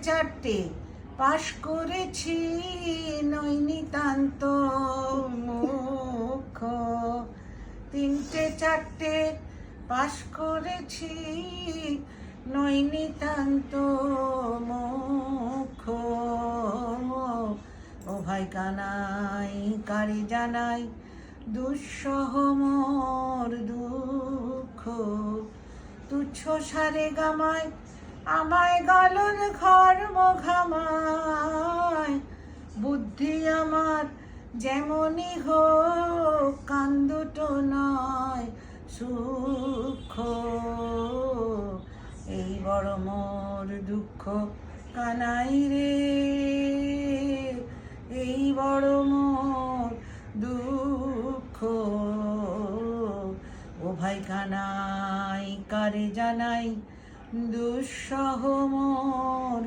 চারটে পাশ করেছি, নই নিতান্ত মুখ। তিনটে চারটে পাশ করেছি, নই নিতান্ত মুখ। ও ভাই কানাই কারে জানাই দুঃসহ মোর দুঃখ। তুচ্ছ সারে গামায় আমায় গালন ঘর্ম ঘামায়। বুদ্ধি আমার যেমনই হোক, কান দুটো নয় সুখ। এই বড় মোর দুঃখ কানাই রে, এই বড় মোর দুঃখ। ও ভাই কানাই কারে জানাই দুঃসহ মোর